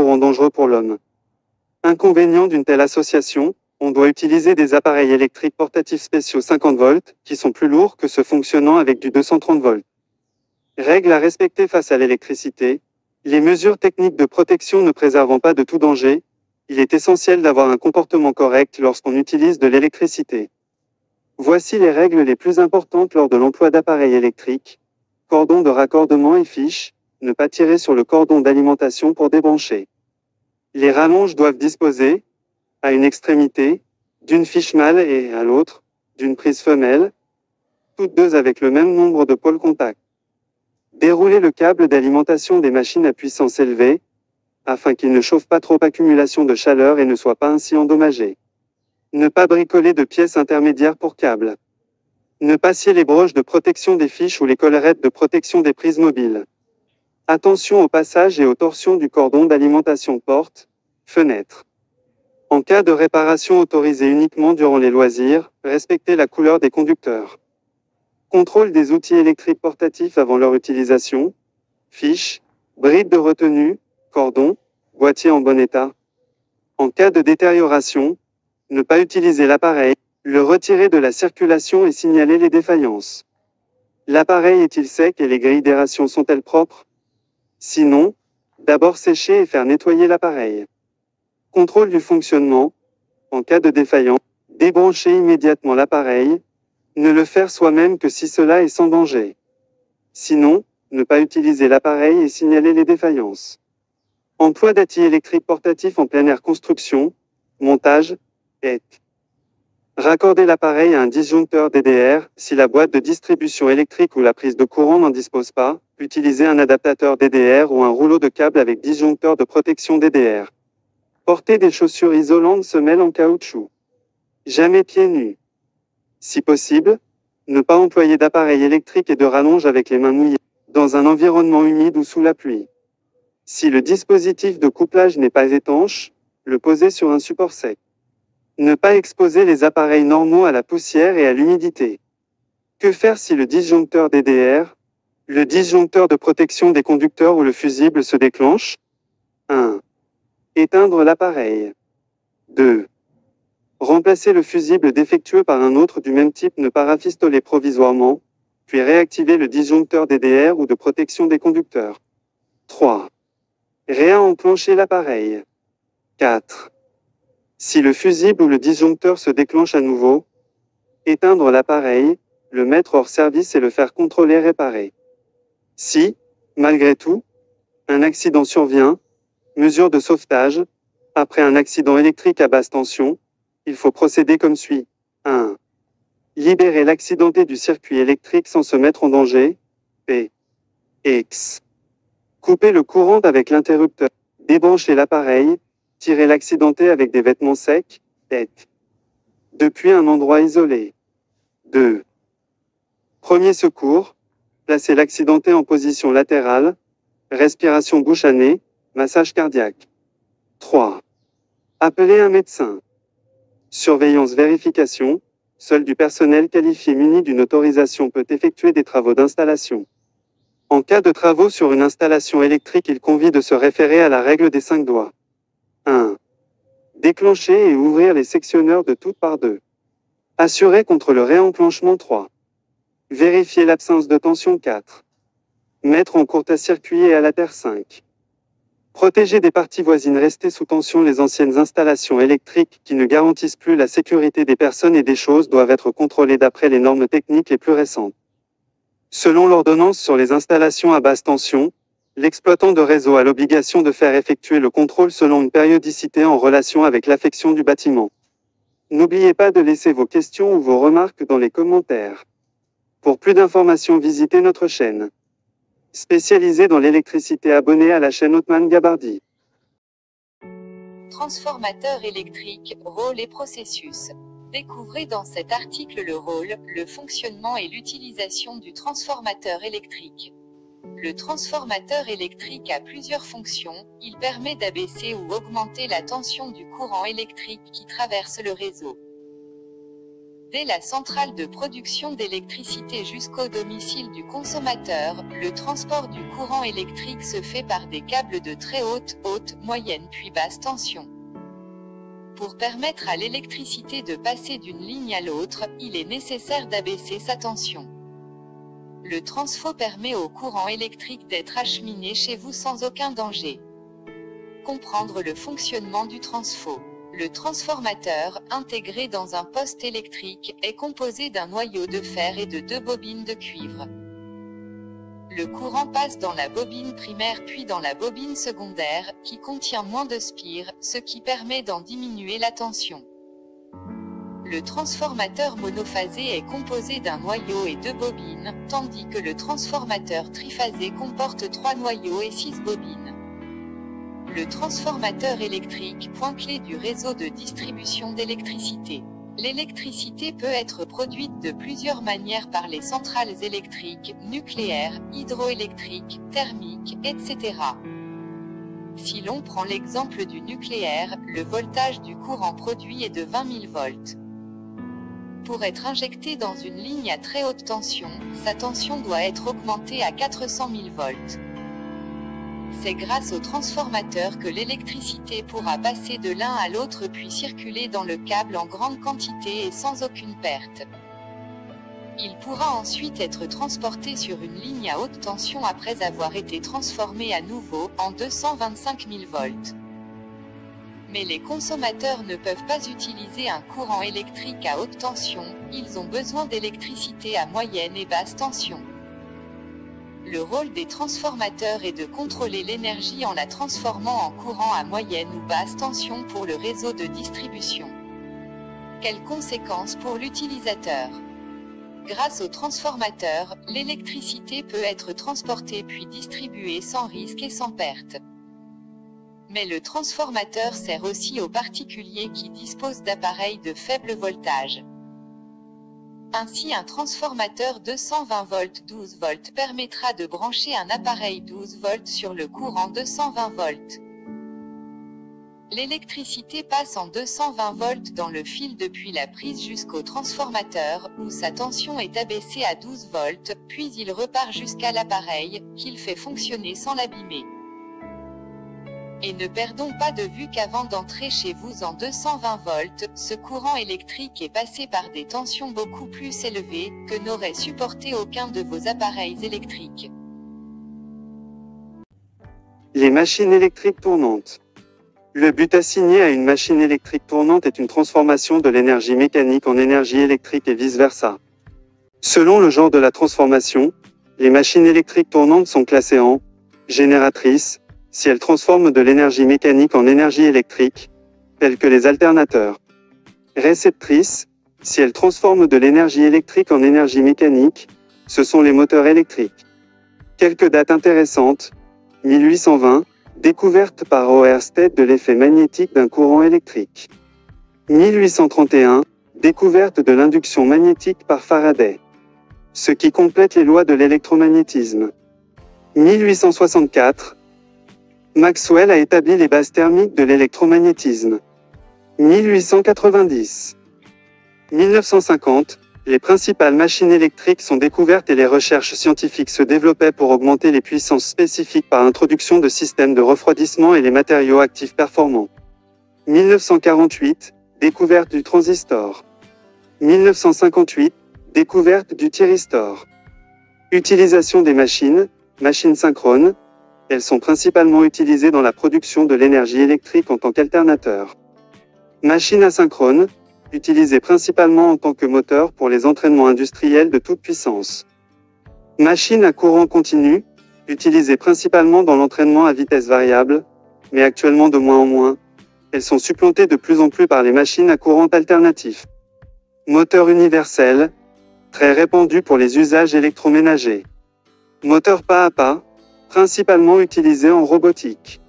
courant dangereux pour l'homme. Inconvénient d'une telle association, on doit utiliser des appareils électriques portatifs spéciaux 50 volts, qui sont plus lourds que ceux fonctionnant avec du 230 volts. Règles à respecter face à l'électricité. Les mesures techniques de protection ne préservant pas de tout danger, il est essentiel d'avoir un comportement correct lorsqu'on utilise de l'électricité. Voici les règles les plus importantes lors de l'emploi d'appareils électriques. Cordon de raccordement et fiche, ne pas tirer sur le cordon d'alimentation pour débrancher. Les rallonges doivent disposer, à une extrémité, d'une fiche mâle et, à l'autre, d'une prise femelle, toutes deux avec le même nombre de pôles contact. Dérouler le câble d'alimentation des machines à puissance élevée, afin qu'il ne chauffe pas trop accumulation de chaleur et ne soit pas ainsi endommagé. Ne pas bricoler de pièces intermédiaires pour câbles. Ne pas scier les broches de protection des fiches ou les collerettes de protection des prises mobiles. Attention au passage et aux torsions du cordon d'alimentation porte, fenêtre. En cas de réparation autorisée uniquement durant les loisirs, respectez la couleur des conducteurs. Contrôle des outils électriques portatifs avant leur utilisation. Fiches, brides de retenue, cordon, boîtier en bon état. En cas de détérioration, ne pas utiliser l'appareil, le retirer de la circulation et signaler les défaillances. L'appareil est-il sec et les grilles d'aération sont-elles propres? Sinon, d'abord sécher et faire nettoyer l'appareil. Contrôle du fonctionnement. En cas de défaillance, débrancher immédiatement l'appareil. Ne le faire soi-même que si cela est sans danger. Sinon, ne pas utiliser l'appareil et signaler les défaillances. Emploi d'ATI électrique portatif en plein air construction, montage, et raccorder l'appareil à un disjoncteur DDR, si la boîte de distribution électrique ou la prise de courant n'en dispose pas, utilisez un adaptateur DDR ou un rouleau de câble avec disjoncteur de protection DDR. Porter des chaussures isolantes semelles en caoutchouc. Jamais pieds nus. Si possible, ne pas employer d'appareil électrique et de rallonge avec les mains mouillées, dans un environnement humide ou sous la pluie. Si le dispositif de couplage n'est pas étanche, le poser sur un support sec. Ne pas exposer les appareils normaux à la poussière et à l'humidité. Que faire si le disjoncteur DDR, le disjoncteur de protection des conducteurs ou le fusible se déclenche? 1. Éteindre l'appareil. 2. Remplacer le fusible défectueux par un autre du même type, ne pas rafistoler provisoirement, puis réactiver le disjoncteur DDR ou de protection des conducteurs. 3. Réenclencher l'appareil. 4. Si le fusible ou le disjoncteur se déclenche à nouveau, éteindre l'appareil, le mettre hors service et le faire contrôler-réparer. Si, malgré tout, un accident survient, mesure de sauvetage, après un accident électrique à basse tension, il faut procéder comme suit. 1. Libérer l'accidenté du circuit électrique sans se mettre en danger. P. X. Couper le courant avec l'interrupteur. Débrancher l'appareil. Tirer l'accidenté avec des vêtements secs. Tête. Depuis un endroit isolé. 2. Premier secours. Placer l'accidenté en position latérale. Respiration bouche à nez. Massage cardiaque. 3. Appeler un médecin. Surveillance vérification. Seul du personnel qualifié muni d'une autorisation peut effectuer des travaux d'installation. En cas de travaux sur une installation électrique, il convient de se référer à la règle des 5 doigts. 1. Déclencher et ouvrir les sectionneurs de toutes parts 2. Assurer contre le réenclenchement 3. Vérifier l'absence de tension 4. Mettre en court-à-circuit et à la terre 5. Protéger des parties voisines restées sous tension. Les anciennes installations électriques qui ne garantissent plus la sécurité des personnes et des choses doivent être contrôlées d'après les normes techniques les plus récentes. Selon l'ordonnance sur les installations à basse tension, l'exploitant de réseau a l'obligation de faire effectuer le contrôle selon une périodicité en relation avec l'affection du bâtiment. N'oubliez pas de laisser vos questions ou vos remarques dans les commentaires. Pour plus d'informations, visitez notre chaîne. Spécialisée dans l'électricité, abonné à la chaîne Othman Gabardi. Transformateur électrique, rôle et processus. Découvrez dans cet article le rôle, le fonctionnement et l'utilisation du transformateur électrique. Le transformateur électrique a plusieurs fonctions. Il permet d'abaisser ou augmenter la tension du courant électrique qui traverse le réseau. Dès la centrale de production d'électricité jusqu'au domicile du consommateur, le transport du courant électrique se fait par des câbles de très haute, moyenne puis basse tension. Pour permettre à l'électricité de passer d'une ligne à l'autre, il est nécessaire d'abaisser sa tension. Le transfo permet au courant électrique d'être acheminé chez vous sans aucun danger. Comprendre le fonctionnement du transfo. Le transformateur, intégré dans un poste électrique, est composé d'un noyau de fer et de 2 bobines de cuivre. Le courant passe dans la bobine primaire puis dans la bobine secondaire, qui contient moins de spire, ce qui permet d'en diminuer la tension. Le transformateur monophasé est composé d'un noyau et 2 bobines, tandis que le transformateur triphasé comporte 3 noyaux et 6 bobines. Le transformateur électrique, point clé du réseau de distribution d'électricité. L'électricité peut être produite de plusieurs manières par les centrales électriques, nucléaires, hydroélectriques, thermiques, etc. Si l'on prend l'exemple du nucléaire, le voltage du courant produit est de 20 000 volts. Pour être injecté dans une ligne à très haute tension, sa tension doit être augmentée à 400 000 volts. C'est grâce au transformateur que l'électricité pourra passer de l'un à l'autre puis circuler dans le câble en grande quantité et sans aucune perte. Il pourra ensuite être transporté sur une ligne à haute tension après avoir été transformé à nouveau en 225 000 volts. Mais les consommateurs ne peuvent pas utiliser un courant électrique à haute tension, ils ont besoin d'électricité à moyenne et basse tension. Le rôle des transformateurs est de contrôler l'énergie en la transformant en courant à moyenne ou basse tension pour le réseau de distribution. Quelles conséquences pour l'utilisateur? Grâce au transformateur, l'électricité peut être transportée puis distribuée sans risque et sans perte. Mais le transformateur sert aussi aux particuliers qui disposent d'appareils de faible voltage. Ainsi un transformateur 220 volts 12 volts permettra de brancher un appareil 12 volts sur le courant 220 volts. L'électricité passe en 220 volts dans le fil depuis la prise jusqu'au transformateur, où sa tension est abaissée à 12 volts, puis il repart jusqu'à l'appareil, qu'il fait fonctionner sans l'abîmer. Et ne perdons pas de vue qu'avant d'entrer chez vous en 220 volts, ce courant électrique est passé par des tensions beaucoup plus élevées, que n'aurait supporté aucun de vos appareils électriques. Les machines électriques tournantes. Le but assigné à une machine électrique tournante est une transformation de l'énergie mécanique en énergie électrique et vice-versa. Selon le genre de la transformation, les machines électriques tournantes sont classées en génératrices, si elles transforment de l'énergie mécanique en énergie électrique, telles que les alternateurs. Réceptrices, si elles transforment de l'énergie électrique en énergie mécanique, ce sont les moteurs électriques. Quelques dates intéressantes. 1820, découverte par Oersted de l'effet magnétique d'un courant électrique. 1831, découverte de l'induction magnétique par Faraday. Ce qui complète les lois de l'électromagnétisme. 1864, Maxwell a établi les bases thermiques de l'électromagnétisme. 1890. 1950, les principales machines électriques sont découvertes et les recherches scientifiques se développaient pour augmenter les puissances spécifiques par l'introduction de systèmes de refroidissement et les matériaux actifs performants. 1948, découverte du transistor. 1958, découverte du thyristor. Utilisation des machines synchrones. Elles sont principalement utilisées dans la production de l'énergie électrique en tant qu'alternateur. Machines asynchrones, utilisées principalement en tant que moteur pour les entraînements industriels de toute puissance. Machines à courant continu, utilisées principalement dans l'entraînement à vitesse variable, mais actuellement de moins en moins. Elles sont supplantées de plus en plus par les machines à courant alternatif. Moteur universel, très répandu pour les usages électroménagers. Moteur pas à pas, principalement utilisé en robotique.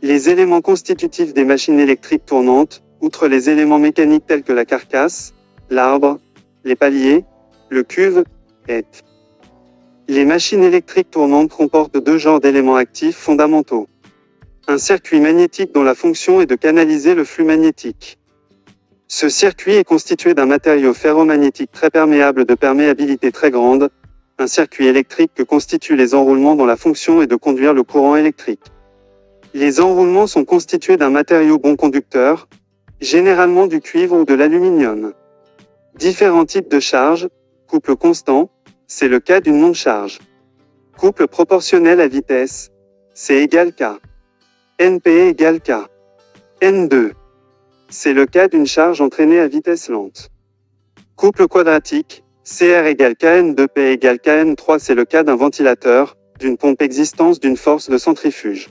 Les éléments constitutifs des machines électriques tournantes, outre les éléments mécaniques tels que la carcasse, l'arbre, les paliers, le cuve, et les machines électriques tournantes comportent deux genres d'éléments actifs fondamentaux. Un circuit magnétique dont la fonction est de canaliser le flux magnétique. Ce circuit est constitué d'un matériau ferromagnétique très perméable de perméabilité très grande, un circuit électrique que constituent les enroulements dont la fonction est de conduire le courant électrique. Les enroulements sont constitués d'un matériau bon conducteur, généralement du cuivre ou de l'aluminium. Différents types de charges, couple constant, c'est le cas d'une onde charge. Couple proportionnel à vitesse, C égale K. NP égale K. N2. C'est le cas d'une charge entraînée à vitesse lente. Couple quadratique, CR égale KN2P égale KN3, c'est le cas d'un ventilateur, d'une pompe existence d'une force de centrifuge.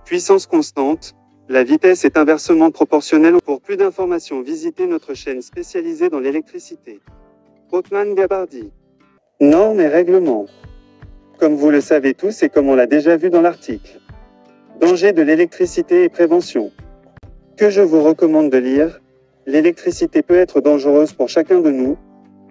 Puissance constante, la vitesse est inversement proportionnelle. Pour plus d'informations, visitez notre chaîne spécialisée dans l'électricité. Othman-Gabardi. Normes et règlements. Comme vous le savez tous et comme on l'a déjà vu dans l'article. Danger de l'électricité et prévention. Que je vous recommande de lire, l'électricité peut être dangereuse pour chacun de nous.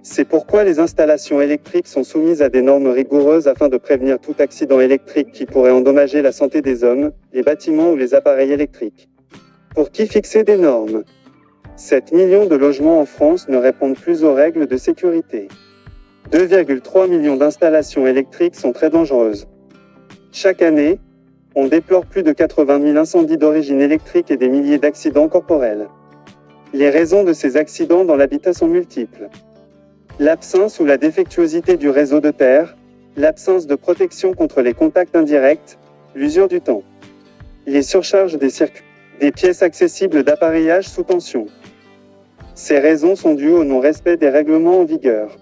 C'est pourquoi les installations électriques sont soumises à des normes rigoureuses afin de prévenir tout accident électrique qui pourrait endommager la santé des hommes, les bâtiments ou les appareils électriques. Pour qui fixer des normes? 7 millions de logements en France ne répondent plus aux règles de sécurité. 2,3 millions d'installations électriques sont très dangereuses. Chaque année, on déplore plus de 80 000 incendies d'origine électrique et des milliers d'accidents corporels. Les raisons de ces accidents dans l'habitat sont multiples. L'absence ou la défectuosité du réseau de terre, l'absence de protection contre les contacts indirects, l'usure du temps. Les surcharges des circuits, des pièces accessibles d'appareillage sous tension. Ces raisons sont dues au non-respect des règlements en vigueur.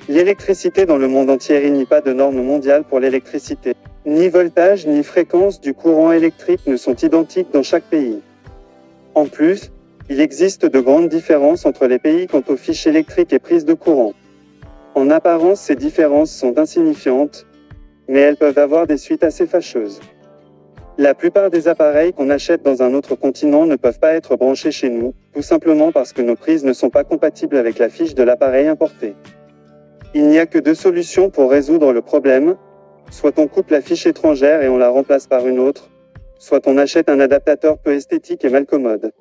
L'électricité dans le monde entier n'y a pas de normes mondiales pour l'électricité. Ni voltage ni fréquence du courant électrique ne sont identiques dans chaque pays. En plus, il existe de grandes différences entre les pays quant aux fiches électriques et prises de courant. En apparence, ces différences sont insignifiantes, mais elles peuvent avoir des suites assez fâcheuses. La plupart des appareils qu'on achète dans un autre continent ne peuvent pas être branchés chez nous, tout simplement parce que nos prises ne sont pas compatibles avec la fiche de l'appareil importé. Il n'y a que deux solutions pour résoudre le problème, soit on coupe la fiche étrangère et on la remplace par une autre, soit on achète un adaptateur peu esthétique et mal commode.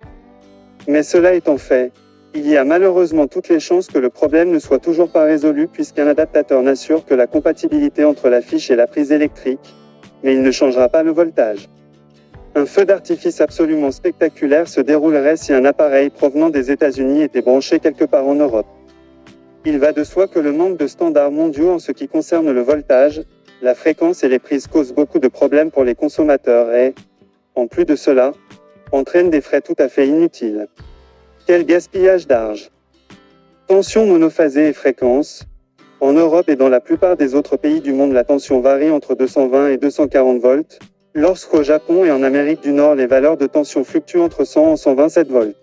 Mais cela étant fait, il y a malheureusement toutes les chances que le problème ne soit toujours pas résolu puisqu'un adaptateur n'assure que la compatibilité entre la fiche et la prise électrique, mais il ne changera pas le voltage. Un feu d'artifice absolument spectaculaire se déroulerait si un appareil provenant des États-Unis était branché quelque part en Europe. Il va de soi que le manque de standards mondiaux en ce qui concerne le voltage, la fréquence et les prises causent beaucoup de problèmes pour les consommateurs et, en plus de cela, entraîne des frais tout à fait inutiles. Quel gaspillage d'argent! Tension monophasée et fréquence. En Europe et dans la plupart des autres pays du monde, la tension varie entre 220 et 240 volts, lorsqu'au Japon et en Amérique du Nord, les valeurs de tension fluctuent entre 100 et 127 volts.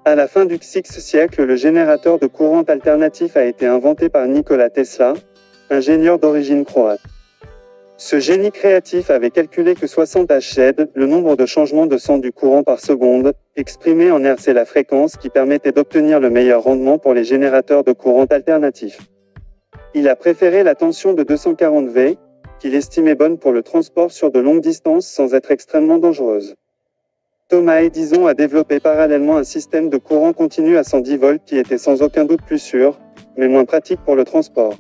À la fin du VIe siècle, le générateur de courant alternatif a été inventé par Nikola Tesla, ingénieur d'origine croate. Ce génie créatif avait calculé que 60 Hz, le nombre de changements de sang du courant par seconde, exprimé en Hz, c'est la fréquence qui permettait d'obtenir le meilleur rendement pour les générateurs de courant alternatif. Il a préféré la tension de 240 V, qu'il estimait bonne pour le transport sur de longues distances sans être extrêmement dangereuse. Thomas Edison a développé parallèlement un système de courant continu à 110 volts qui était sans aucun doute plus sûr, mais moins pratique pour le transport.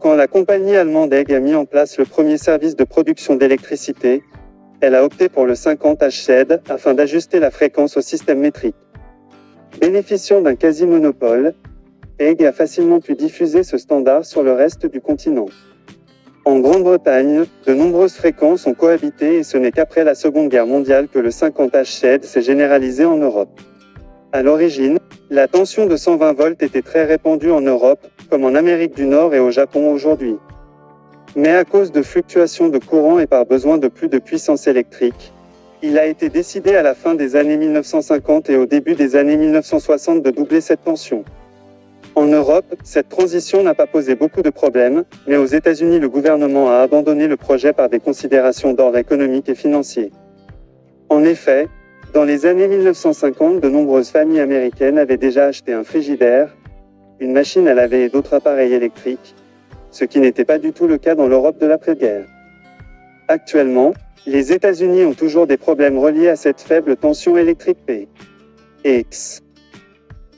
Quand la compagnie allemande EG a mis en place le premier service de production d'électricité, elle a opté pour le 50 Hz afin d'ajuster la fréquence au système métrique. Bénéficiant d'un quasi-monopole, EG a facilement pu diffuser ce standard sur le reste du continent. En Grande-Bretagne, de nombreuses fréquences ont cohabité et ce n'est qu'après la Seconde Guerre mondiale que le 50 Hz s'est généralisé en Europe. À l'origine, la tension de 120 volts était très répandue en Europe, comme en Amérique du Nord et au Japon aujourd'hui. Mais à cause de fluctuations de courant et par besoin de plus de puissance électrique, il a été décidé à la fin des années 1950 et au début des années 1960 de doubler cette tension. En Europe, cette transition n'a pas posé beaucoup de problèmes, mais aux États-Unis, le gouvernement a abandonné le projet par des considérations d'ordre économique et financier. En effet, dans les années 1950, de nombreuses familles américaines avaient déjà acheté un frigidaire, une machine à laver et d'autres appareils électriques, ce qui n'était pas du tout le cas dans l'Europe de l'après-guerre. Actuellement, les États-Unis ont toujours des problèmes reliés à cette faible tension électrique P. X.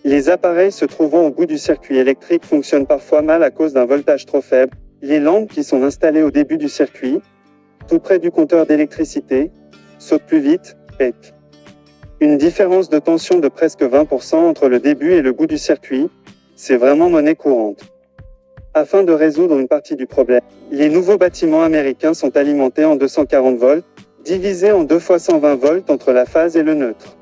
Les appareils se trouvant au bout du circuit électrique fonctionnent parfois mal à cause d'un voltage trop faible. Les lampes qui sont installées au début du circuit, tout près du compteur d'électricité, sautent plus vite, PEC. Une différence de tension de presque 20% entre le début et le bout du circuit, c'est vraiment monnaie courante. Afin de résoudre une partie du problème, les nouveaux bâtiments américains sont alimentés en 240 volts, divisés en 2 fois 120 volts entre la phase et le neutre.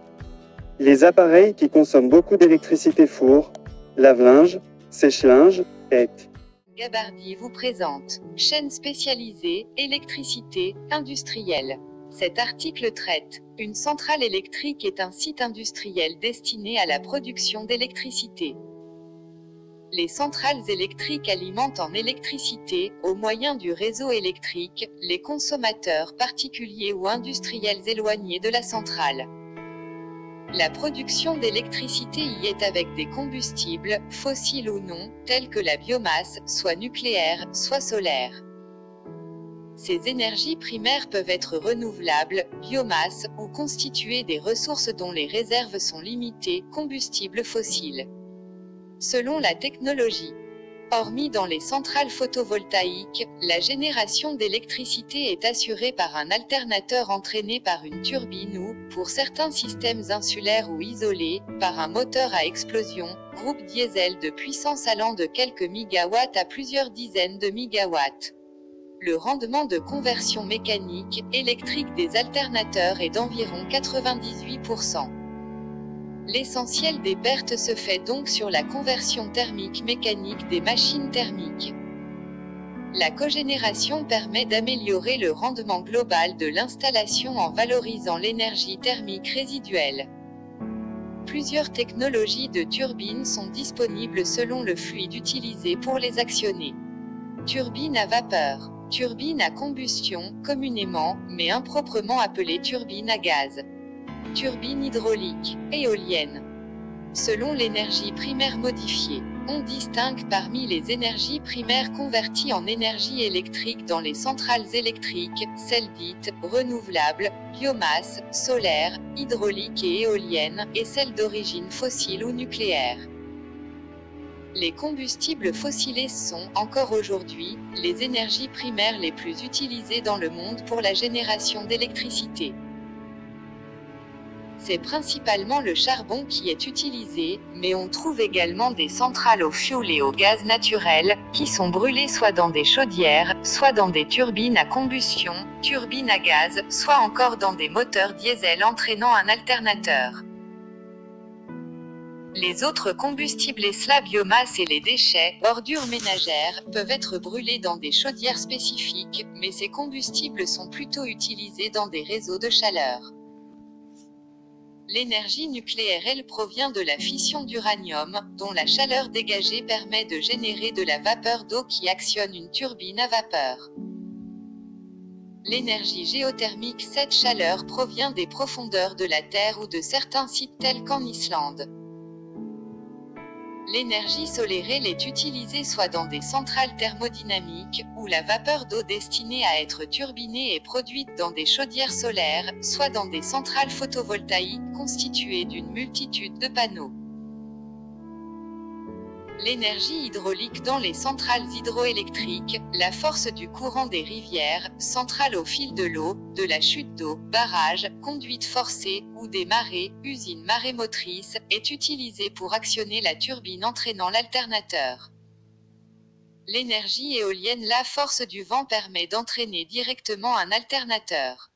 Les appareils qui consomment beaucoup d'électricité four, lave-linge, sèche-linge, PEC. Gabardi vous présente chaîne spécialisée, électricité, industrielle. Cet article traite une centrale électrique est un site industriel destiné à la production d'électricité. Les centrales électriques alimentent en électricité, au moyen du réseau électrique, les consommateurs particuliers ou industriels éloignés de la centrale. La production d'électricité y est avec des combustibles, fossiles ou non, tels que la biomasse, soit nucléaire, soit solaire. Ces énergies primaires peuvent être renouvelables, biomasse, ou constituer des ressources dont les réserves sont limitées, combustibles fossiles. Selon la technologie. Hormis dans les centrales photovoltaïques, la génération d'électricité est assurée par un alternateur entraîné par une turbine ou, pour certains systèmes insulaires ou isolés, par un moteur à explosion, groupe diesel de puissance allant de quelques mégawatts à plusieurs dizaines de mégawatts. Le rendement de conversion mécanique, électrique des alternateurs est d'environ 98%. L'essentiel des pertes se fait donc sur la conversion thermique mécanique des machines thermiques. La cogénération permet d'améliorer le rendement global de l'installation en valorisant l'énergie thermique résiduelle. Plusieurs technologies de turbines sont disponibles selon le fluide utilisé pour les actionner. Turbine à vapeur, turbine à combustion, communément, mais improprement appelée turbine à gaz. Turbine hydraulique, éolienne. Selon l'énergie primaire modifiée, on distingue parmi les énergies primaires converties en énergie électrique dans les centrales électriques, celles dites renouvelables, biomasse, solaire, hydraulique et éolienne, et celles d'origine fossile ou nucléaire. Les combustibles fossilés sont, encore aujourd'hui, les énergies primaires les plus utilisées dans le monde pour la génération d'électricité. C'est principalement le charbon qui est utilisé, mais on trouve également des centrales au fioul et au gaz naturel, qui sont brûlées soit dans des chaudières, soit dans des turbines à combustion, turbines à gaz, soit encore dans des moteurs diesel entraînant un alternateur. Les autres combustibles la biomasse et les déchets, ordures ménagères, peuvent être brûlés dans des chaudières spécifiques, mais ces combustibles sont plutôt utilisés dans des réseaux de chaleur. L'énergie nucléaire, elle, provient de la fission d'uranium, dont la chaleur dégagée permet de générer de la vapeur d'eau qui actionne une turbine à vapeur. L'énergie géothermique, cette chaleur provient des profondeurs de la Terre ou de certains sites tels qu'en Islande. L'énergie solaire, elle, est utilisée soit dans des centrales thermodynamiques, où la vapeur d'eau destinée à être turbinée est produite dans des chaudières solaires, soit dans des centrales photovoltaïques constituées d'une multitude de panneaux. L'énergie hydraulique dans les centrales hydroélectriques, la force du courant des rivières, centrales au fil de l'eau, de la chute d'eau, barrages, conduites forcées, ou des marées, usines marémotrices, est utilisée pour actionner la turbine entraînant l'alternateur. L'énergie éolienne, la force du vent permet d'entraîner directement un alternateur.